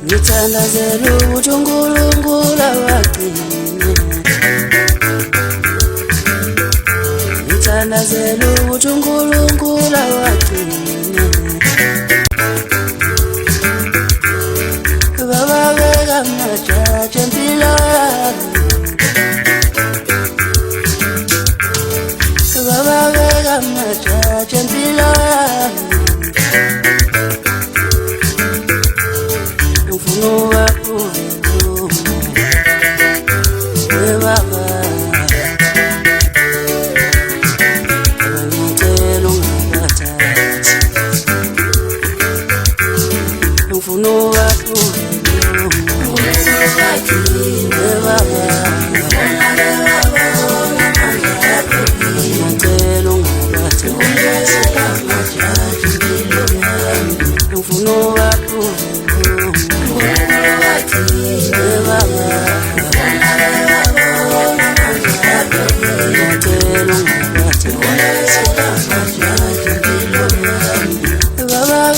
ngithandazela ukuthi uNkulunkulu awagcine, ngithandazela ukuthi uNkulunkulu awagcine. Baba beka amajaji empilo yami, Baba beka amajaji empilo yami. Ngifuna uwaphuze Baba, ngicela ungakathathi. Ngifuna uwaphuze Baba, ngicela ungakathathi. Ngifuna uwaphuze Baba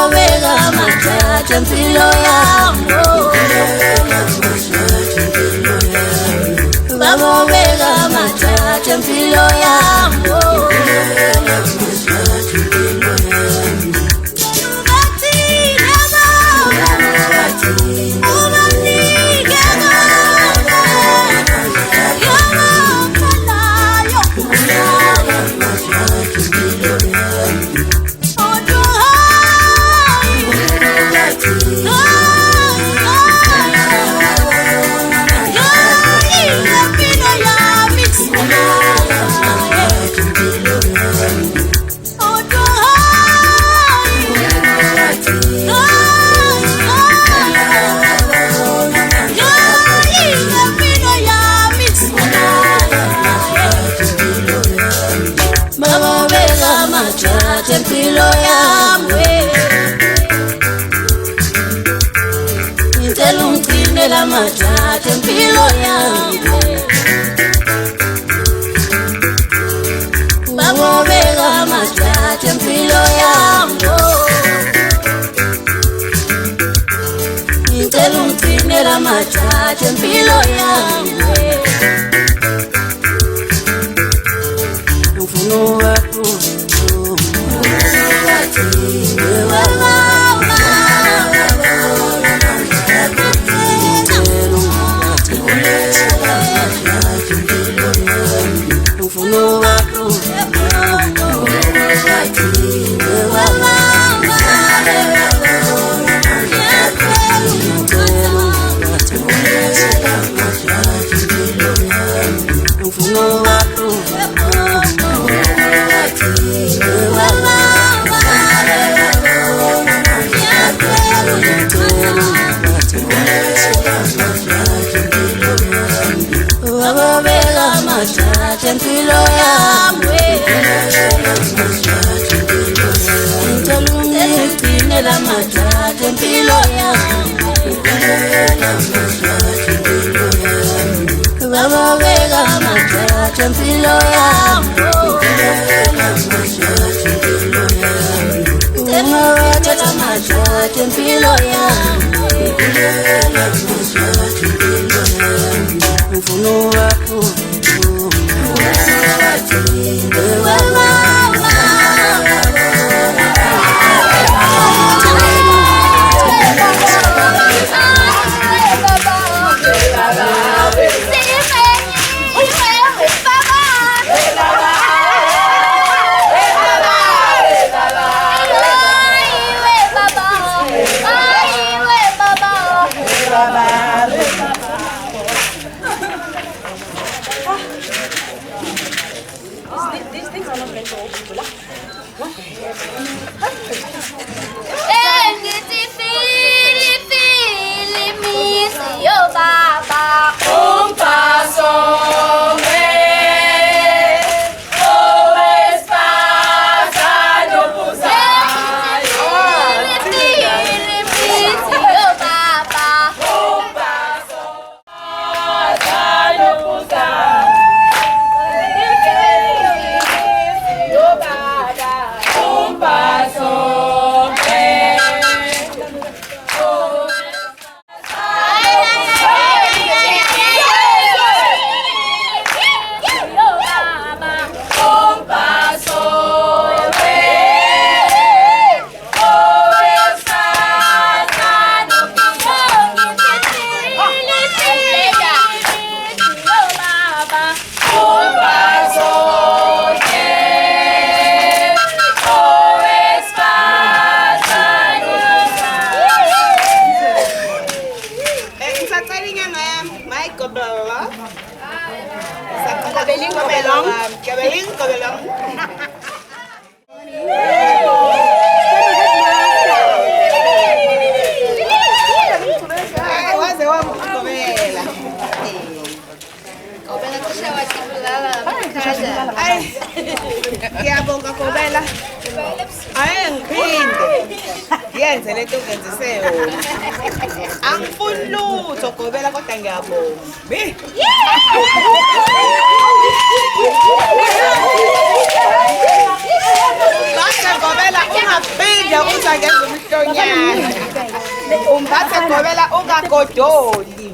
beka amajaji empilo yami, Baba beka amajaji empilo yami. Empilo yami, ngicela ungigcinele amajaji empilo yami. Baba beka amajaji empilo yami, ngicela ungigcinele amajaji empilo yami. Ngifuna uwaphuze empilo yami, ngicela ungigcinele amajaji empilo yami. Baba beka amajaji empilo yami, ungawathatha amajaji empilo yami. Ngifuna uwaphuze Ngiyabonga Gobela. Ayengiphinde. Yenze lento ungenzise yona. Angifuni lutho Gobela kodwa ngiyabonga. Base Gobela ungaphinde uzangenza umhlonyana. Umphathe Gobela ungagodoli.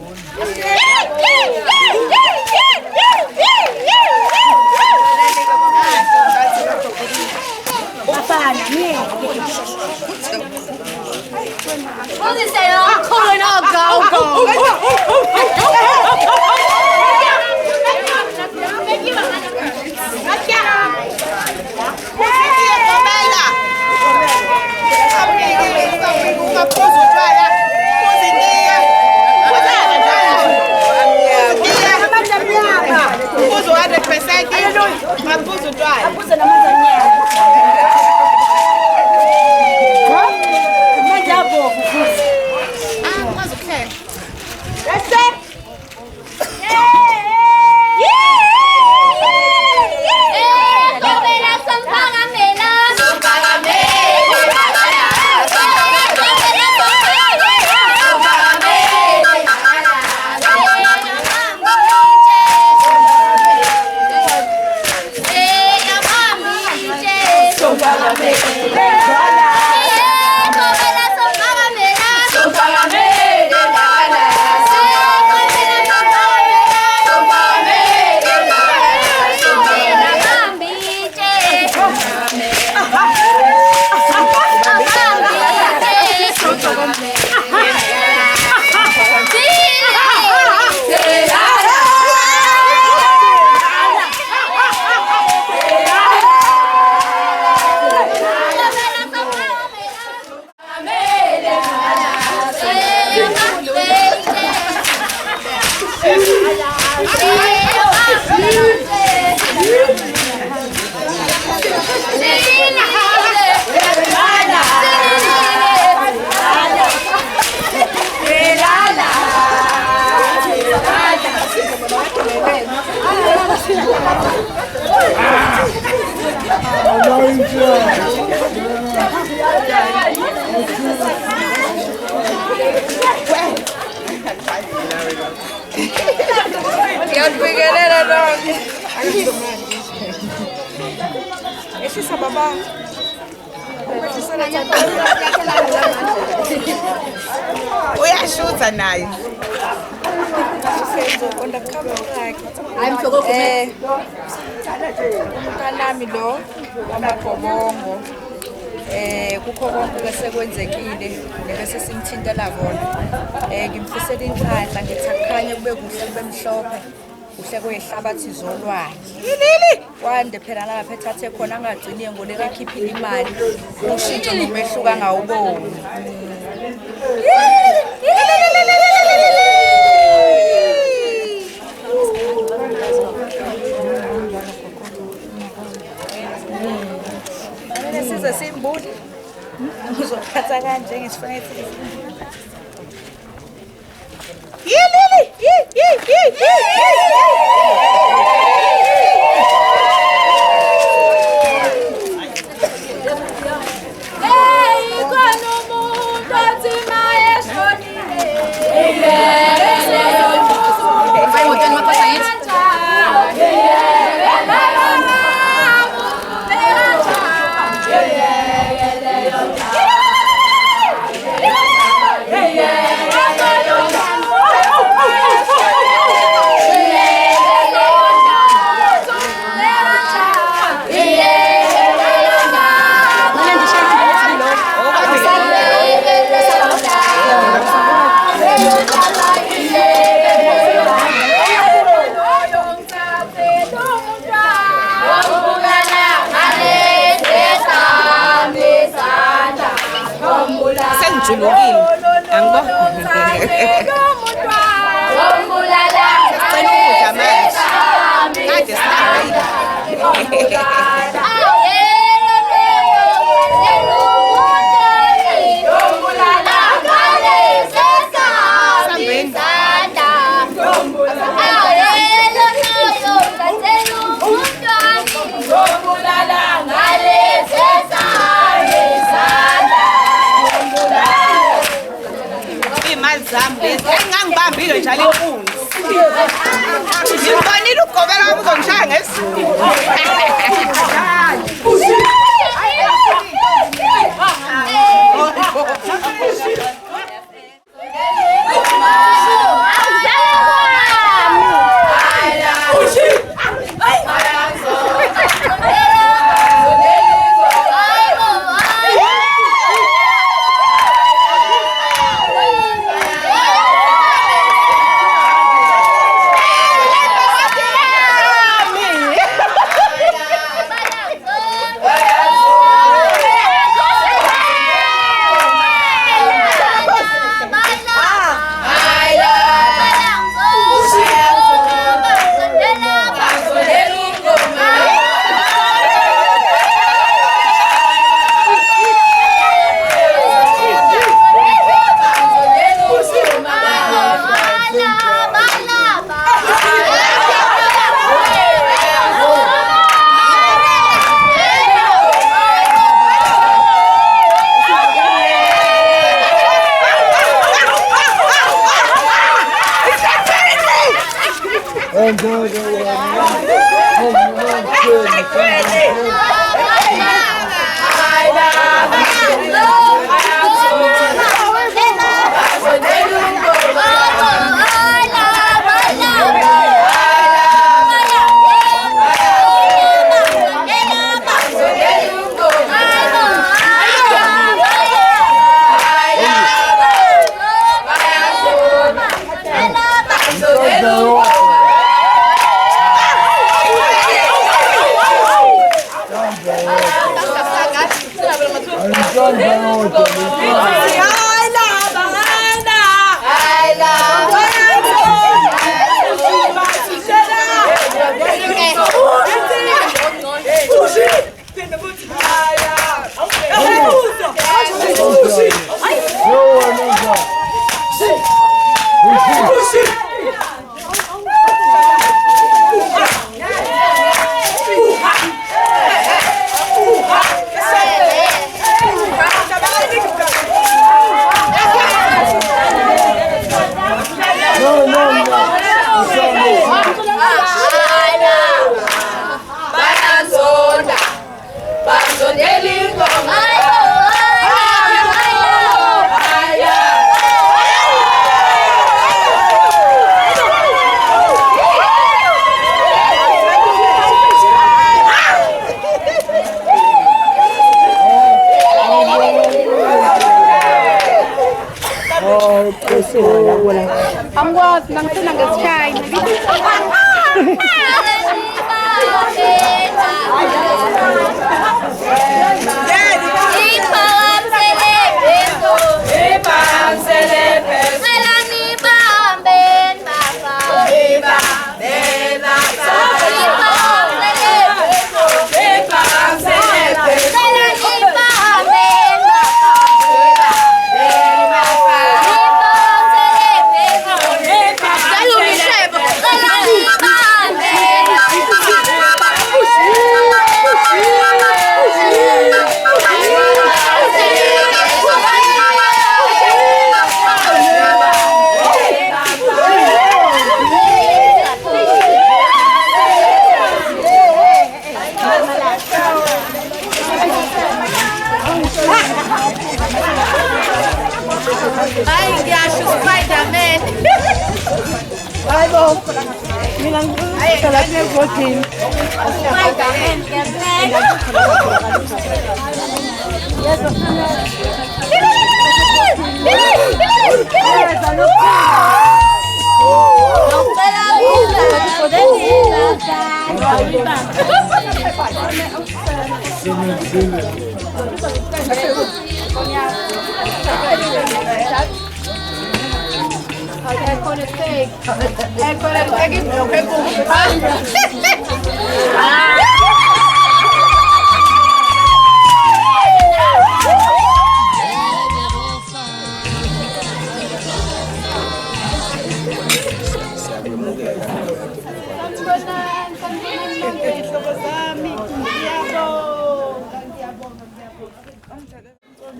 Uyashutha naye. Umntanami lo wamagobongo kukho konke besekwenzekile nebese simthintela kona ngimfisela inhlanhla ngithi akukhanye kube kuhle kube mhlophe kuhle kwehlabathi zolwandle kwande phela lapha ethathe khona angagciniye ngoleka ekhiphile imali ushintsho nomehluka ngawuboni. Size simbuli uzophatha kanje ngisifanele Julukile angibona cela ukudla manje kade Imali zami lezi engangibambile njalo inkunzi. Ngibonile ukugobela wami uzongishaya ngesiZulu. I'm was nang tunang sky. Ay, gosh, Spider-Man. Ay, Bob. Minang salat niya protein. Spider-Man, Captain. Con el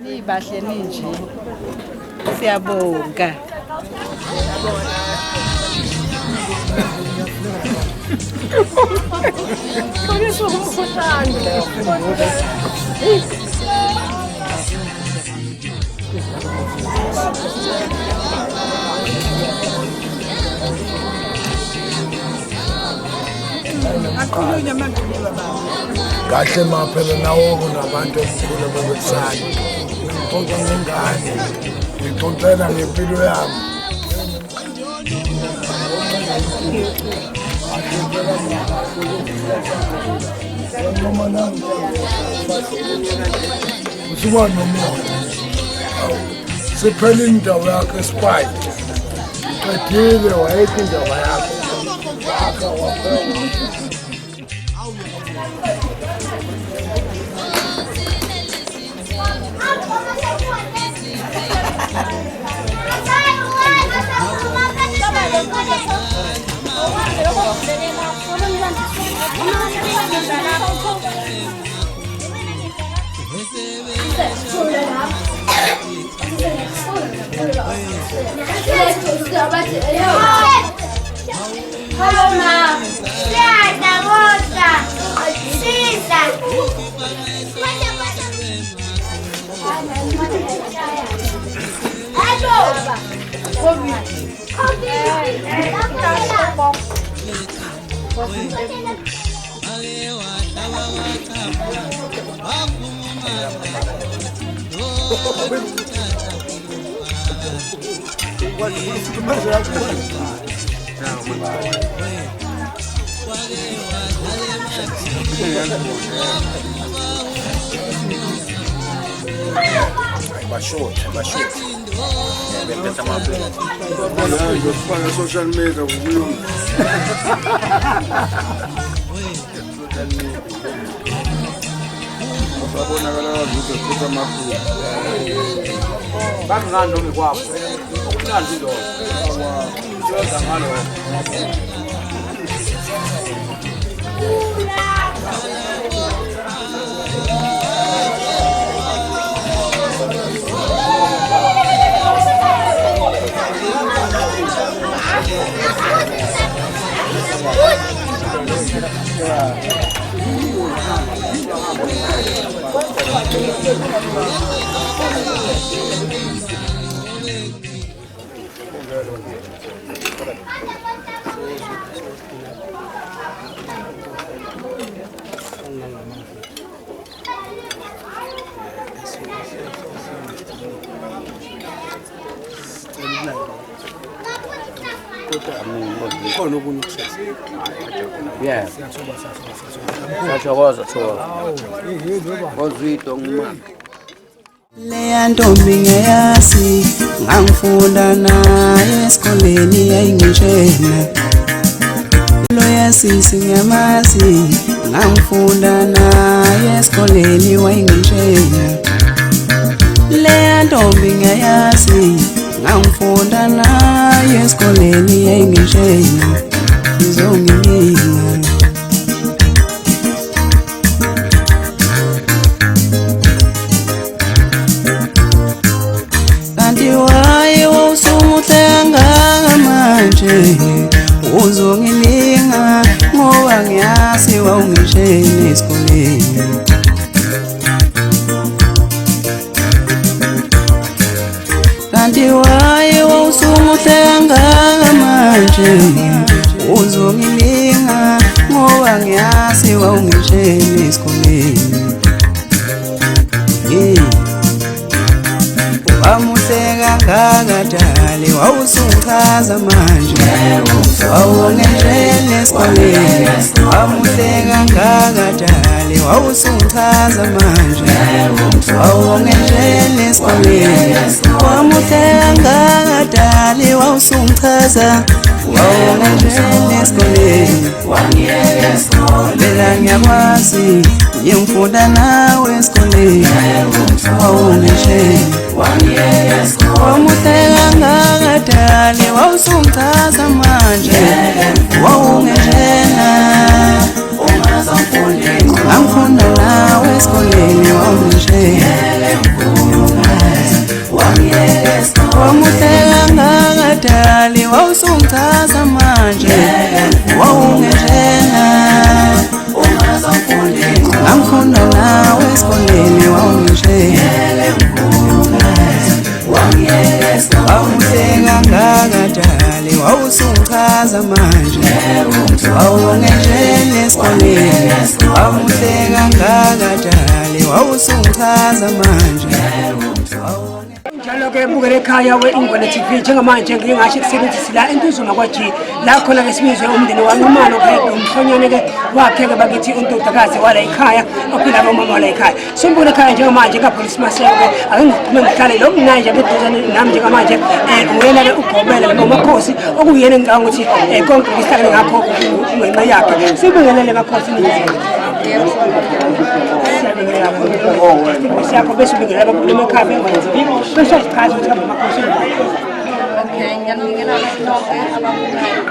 Nibahle ninje. Siyabonga. Kahle maphela nawo kunabantu okukhulu bebesana. Ngixoxa ngengane. Ngixoxela ngempilo yami. Usuka nomoya. Siphela indawo yakhe Sprite. Qedile wayekho indawo yakhe. Wakha waphela. Social media Yeah. Siyathokoza thola. Ngozwito ngumama. Leya ntombi ngeyazi ngangifunda naye esikoleni yayingitshena. Loya sisi ngiyamazi ngangifunda naye esikoleni wayingitshena. Leya ntombi ngeyazi ngangifunda naye esikoleni yayingitshena. Ngizongilinga kanti waye wawusumuhle kangaka manje uzongilinga ngoba ngiyazi wawungitshena esikoleni. Kanti waye wawusumuhle kangaka manje uzongilinga ngoba ngiyazi wawungitshena esikoleni. Wamuhle kangaka dali wawusungichaza manje wawungitshena esikoleni. Wamuhle kangaka dali wawusungichaza manje wawungitshena esikoleni. Wamuhle kangaka dali wawusungichaza wawungitshena esikoleni. Phela ngiyakwazi ngimfunda nawe esikoleni wawungitshena. Wamuhle kangaka dali wawusungichaza manje samanje wawungena angifunda nawe esikoleni wamuhlela ngakadali wawusungichaza manje wawungena angifunda nawe esikoleni wawuhleka ngakadali wawusungichaza manje wawungena esikoleni wawuhleka ngakadali wawusungichaza manje njalo ke bukele ekhaya we-Ingwane TV njengamanje ngingasho kusebenzisi la entuzuma kwaji la khona ke sibizwe umndeni wanqumalo umhlonyane ke wakhe ke bakithi untodakazi wala ekhaya ophila nomama wala ekhaya simbule ekhaya njengamanje kapolice maseko ake ngiphume ngihlale lo mnanje beduzane nami njengamanje uyena ke ugobela lo makhosi okuyena ngicanga ukuthi konke ngihlale ngakho ngenxa yakhe sibingelele makhosi siyakho bese ubingelela abaphuma ekhaya beNgwane TV bese sichaza ukuthi amakhosi Okay, ngiyabingelela bonke ababukayo.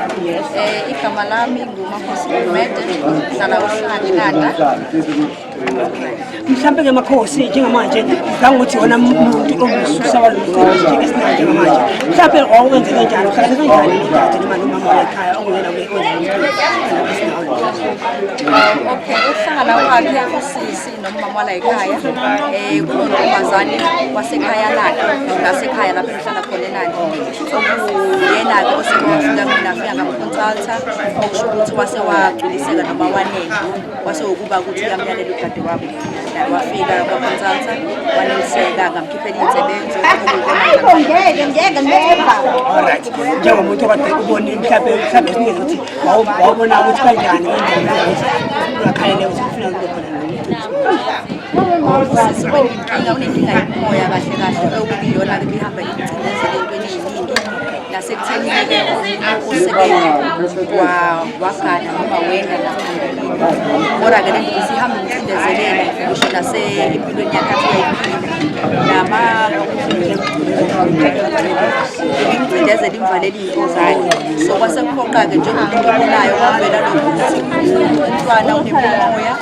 Igama lami nguMakhosi Gumede, ngihlala uHlangenanda. Mhlambe ke makhosi njengamanje ngicanga ukuthi wona umuntu omsusa walomsebenzi njengesinanje njengamanje mhlambe okwenze kanjani uhlala kanjani nodade noma nomama ekhaya ongena Okay, uhlala wakhe usisi nomama wala ekhaya kunontombazane wasekhaya lakhe ngasekhaya lapho ehlala khona eNandi okuyena ke osebofika mina afika ngamconsulta okusho ukuthi wase wagculiseka noma wanene wase ukuba ukuthi uyamyalela udade wabo wafika kwaconsulta waneliseka ngamkhiphela insebenzo alright njengomuntu okade ubone mhlambe singenza ukuthi wawubona ukuthi kanjani ngakhalele ukuthi ufuna ukukhona unenkinga yomoya kahle kahle okuyiyona ke ihamba incindezelo entweni eziningi nasekutheni usebenzi wagana noma wena kodwa ke lento isihamba incindezelele ngisho nasempilweni yakhe nama incindezelo imvalela izinto zakhe so kwasekuphoqa ke njengomuntu obonayo kwavela lokho ukuthi umntwana unemoya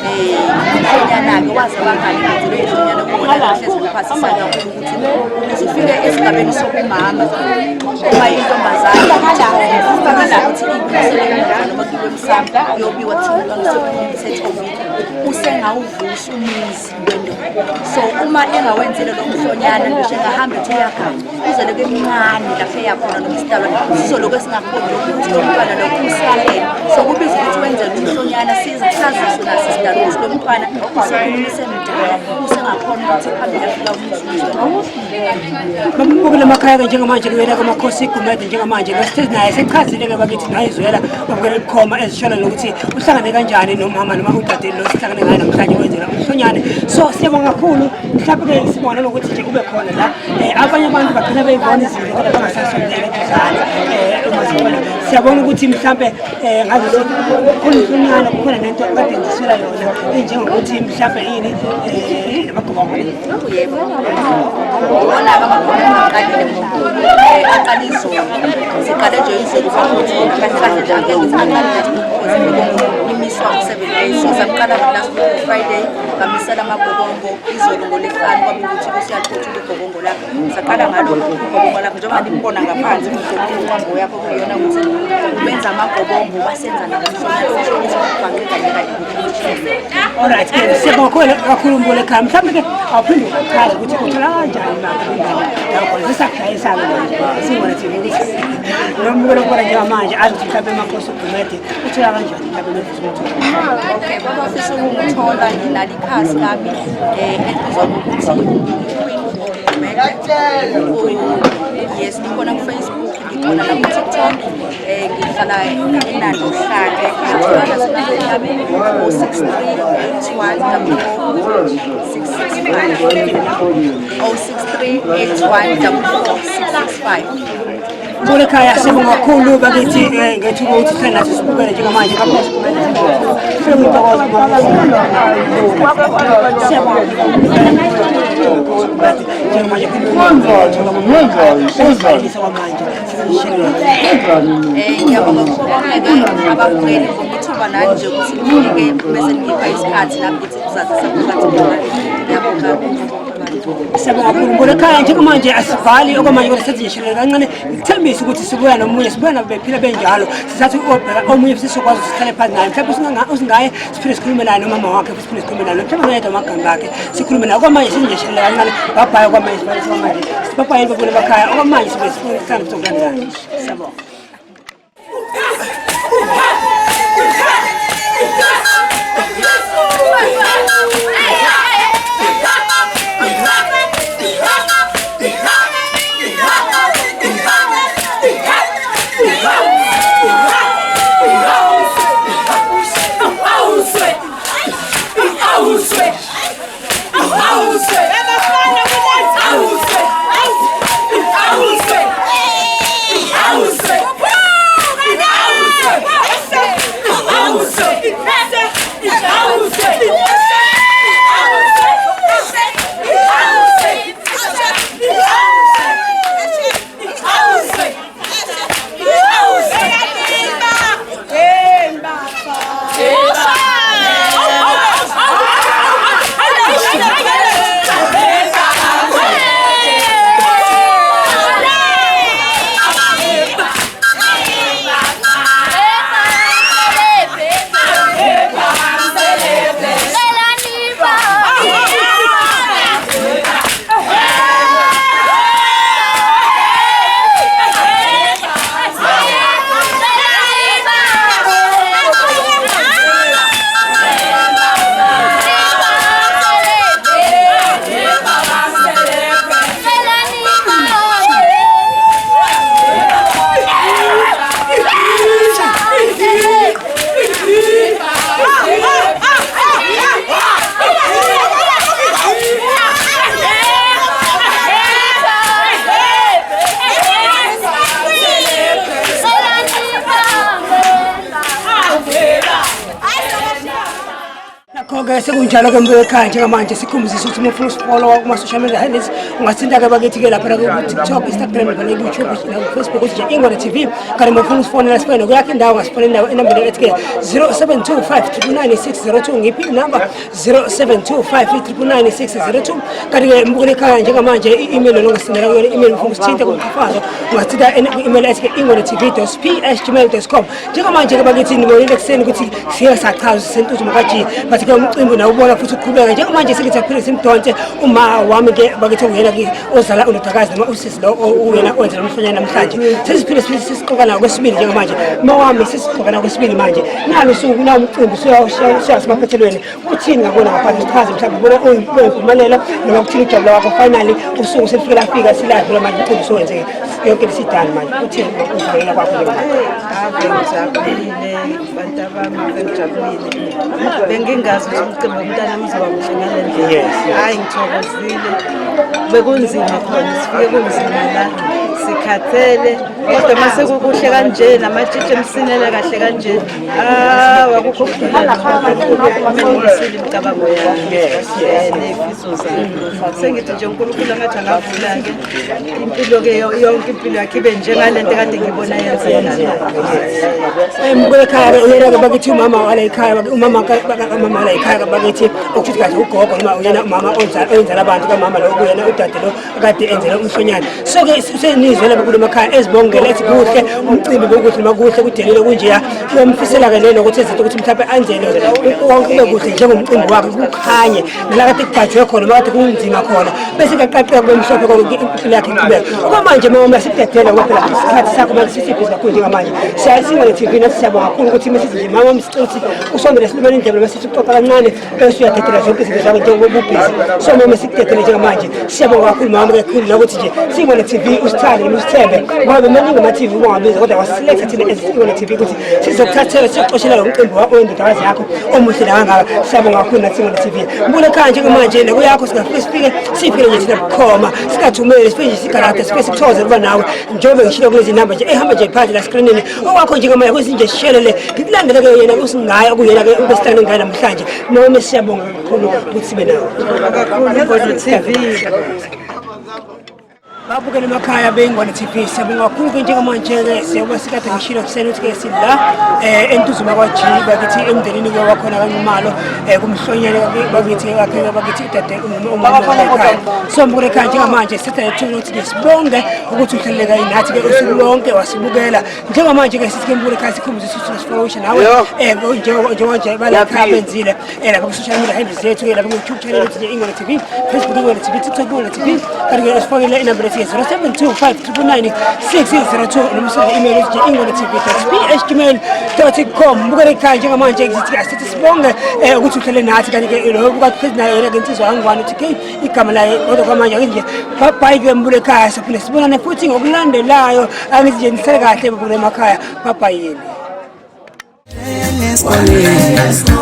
umhlonyana-ke waze wangani ngenzelo umhlonyana kubona kahle ezokuphasisa kakhulu ukuthi uzufike esigabeni sobumama uma intombazane ufakela ukuthi iy'bulisele umntwana noma kiwe emsamo uyobiwa kuthiwa umntwana usemthethobile usengawuvusa umuzi wendoda so uma engawenzile lo mhlonyana ngisho engahamba ethi uyagana uzeleke emncane lapho eyakhona noma isidalwane sizoloku esingakuboni lokhu ukuthi lo mntwana lokhu usalele so kubiza ukuthi wenzele umhlonyana sizaziso naso isidalwane ukuthi lo mntwana usekhuluma semdala usengakhona ukuthi phambili afika umzuzu ukule makhaya njengamanje kuyela kwamakhosi Gumede njengamanje ngesithizi naye sekuchazile-ke bakithi nayizwela ukubukela bukhoma ezishona nokuthi uhlangane kanjani nomama noma udade lo sihlangane ngayo namhlanje wenzela umhlonyane so siyabonga kakhulu mhlawumbe-ke sibona nokuthi nje kube khona la abanye abantu bagcina beyibona izinto kodwa bangasasondeli eduzane siyabona ukuthi mhlawumbe ngaze khona umhlonyane kukhona nento kade ngiziswela yona enjengokuthi mhlawumbe yini amagobongo yebo ubona aqalile aqala izolo siqale nje izolo futhi kahle kahle nje ake ngizaqala imiswa ku7 days sizaqala last Friday ngamisela amagobongo izolo ngoLwesihlanu kwabe ukuthi kusiyaqothula igobongo lakho saqala ngalo igobongo lakho njengoba limbona ngaphansi umqondo yakho kuyona ukuthi ubenza amagobongo basenza namhlanje ukuthi bangeka kahle alright siyabonga kakhulu mbole khaya mhlawumbe-ke awuphinde uchaze ukuthi uthola kanjani yakho zisakushayisana manje singona thina ukuthi nomubelo kubona njengamanje azi ukuthi mhlawumbe emakhosi Gumede uthola kanjani mhlawumbe okay baba ofisa ukungithola nginalo ikhasi lami elibizwa ngokuthi yes ngikhona ku-Facebook ngikhona na ku-TikTok ngihlala eNandi uhlale ngitholana senandeni yami 063814465 mbole khaya siyabonga kakhulu bakithi ngethuba ukuthi sihlale nathi sibukele njengamanje kaPhosi Gumede Ngiyabonga ukukhululeka ababukeli ngokuthuba nanje ukuthi ngifike bese ngipha isikhathi lapho ukuthi kuzazisa phakathi. Ngiyabonga Sabona ekhaya njengamanje asivali okwamanje kodwa sezishelele kancane ngithembisa ukuthi sibuya nomunye sibuya nabo bephila benjalo sizathu obheka omunye futhi sokwazi ukusihlale phansi naye mhlawumbe usingaye siphinde sikhulume naye nomama wakhe futhi siphinde sikhulume naye mhlawumbe noyedwa amagama akhe sikhulume naye okwamanje sezishelele kancane babhaye okwamanje sibalisa okwamanje sibabhaye babone bakhaya okwamanje sibe sihlale sokulandela sabona sekunjalo ke mbuye ekhaya njengamanje sikhumbuzisa ukuthi mufuna usifollow kuma-social media handles ungathinta-ke bakithi-ke lapha ku-TikTok, Instagram, YouTube, Facebook ukuthi nje Ingwane TV kanti mufuna usifonela sifone kuyakho indawo ngasifonela enambeni ethi-ke 0725 ngiphi inamba 0725 kanti-ke mbukela ekhaya njengamanje i-email longasindela kuyona i-email mfuna usithinte kumkhafazo ungathinta i-email ethi-ke ingwanetv.p@gmail.com njengamanje-ke bakithi nibonile ekuseni ukuthi siye sachaza sentuzo makaji bathi-ke umcimbi nawubona futhi uqhubeka njengamanje sengithi aphile simdonse uma wami-ke bakithi ongena-ke ozala unodakazi noma usisi lo uyena owenzela umhlonyana namhlanje sesiphile sesiqoka nawo kwesibili njengamanje uma wami sesiqoka nawo kwesibili manje nalo suku nawo umcimbi siyasimaphethelweni uthini ngabona ngaphandle uchaze mhlawumbe ubona uyimpumelelo noma kuthini ujabula wakho finally usuku selifike lafika siladlula manje umcimbi sowenzeke yonke lisidani manje uthini ukuvulela kwakho njengamanje ngijabulile bantu abami bengijabulile bengingazi ukuthi umcimbi womntana uzoba muhle ngale ndlela hayi ngithokozile bekunzima khona sifike kunzima la sikhathele kodwa mase kukuhle kanje namatshitshi emsinele kahle kanje wakukho kuphela ngiyisile imicabango yami nefiso zami sengithi nje uNkulunkulu angathi angavula-ke impilo-ke yonke impilo yakhe ibe njengalento kade ngibona yenzeka mbukela ekhaya uyena-ke bakithi umama wala ekhaya umama wala ekhaya bakithi okuthi kahle ugogo noma uyena umama oyenzela abantu kamama lo uyena udade lo kade enzela umhlonyana so-ke senizwela bakule emakhaya ezibongela ethi kuhle umcimbi bokuthi noma kuhle kudelile kunjeya uyamfisela-ke lelo ukuthi ezinto ukuthi mhlawumbe anzele wonke ube kuhle njengomcimbi wakhe kukhanye nala kade kubhajwe khona noma kade kunzima khona bese kuyaqaqeka kube mhlophe khona impilo yakhe iqhubeka okwamanje mama sitethela ngoba phela isikhathi sakho manje sisiphi kakhulu njengamanje siyasingane TV nathi siyabonga kakhulu ukuthi mesithi nje mama msiqithi usondele silumele indlela mesithi uxoxa kancane bese uyadedela zonke izinto zakho njengoba ubhizi so mama sikudedele njengamanje siyabonga kakhulu mama kakhulu nokuthi nje Singwane TV usithande ngani Mthembe ngoba maningi ama-TV ungabiza kodwa wasiselect thina as-Ingoma TV ukuthi sizokuthathela siyoxoshela lo mcimbi wendodakazi yakho omuhle kangaka. Siyabonga kakhulu nathi-Ingoma TV. Mbule khaya njengamanje nekuyakho singafike sifike siphile nje thina bukhoma singathumeli sifike nje sigarade sifike sikuthokoze kuba nawe njengoba ngishilo kulezi namba nje ehamba nje phansi la screenini owakho njengamanje kwezinje shelele ngikulandele-ke yena usingaya kuyena-ke ubesitane ngayo namhlanje noma siyabonga kakhulu ukuthi sibe nawe kakhulu Ingoma TV. babukela emakhaya beIngoma TV siyabonga kakhulu njengamanje-ke siyoba sikade ngishilo kuseni ukuthi-ke sila entuzuma kwaji bakithi emndenini-ke wakhona kaNcumalo kumhlonyane bakithi bakithi udade umakhaya so mbukela ekhaya njengamanje sithatha ithuba ukuthi-ke sibonge ukuthi uhleleka nathi-ke usuku lonke wasibukela njengamanje-ke sithi-ke mbukela ekhaya sikhumbuze sifowusha nawe njengoje balakhaya benzile lapha ku-social media handles zethu-ke lapha ku-YouTube channel ukuthi Ingoma TV, Facebook Ingoma TV, TikTok Ingoma TV kanti-ke sifonele inamba lethu 0725996602 nomsana email ethi ingoma.tv@gmail.com. Mbukela ekhaya njengamanje sithi sibonge ukuthi uhlele nathi kanti-ke lokho kade nayo yena-ke insizwa yangwane uthi igama layo kodwa kwamanje akithi nje bye-bye-ke mbukela ekhaya siphinde sibonane futhi ngokulandelayo angithi nje nisele kahle mbukela emakhaya bye-bye.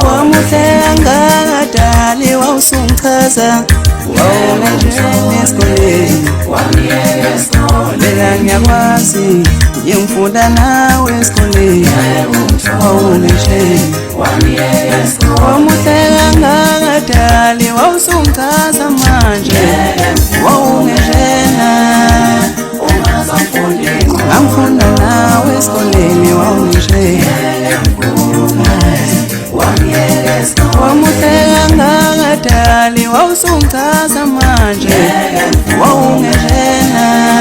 Wamuhle angagadali wawusungchaza wawungejene esikoleni lela ngiyakwazi ngimfunda nawe esikoleni wawungejene wamuhle angagadali wawusungchaza manje wawungejena ngimfunda nawe esikoleni wawungejene wamuhleka ngangadali wawusungchaza manje wawungejena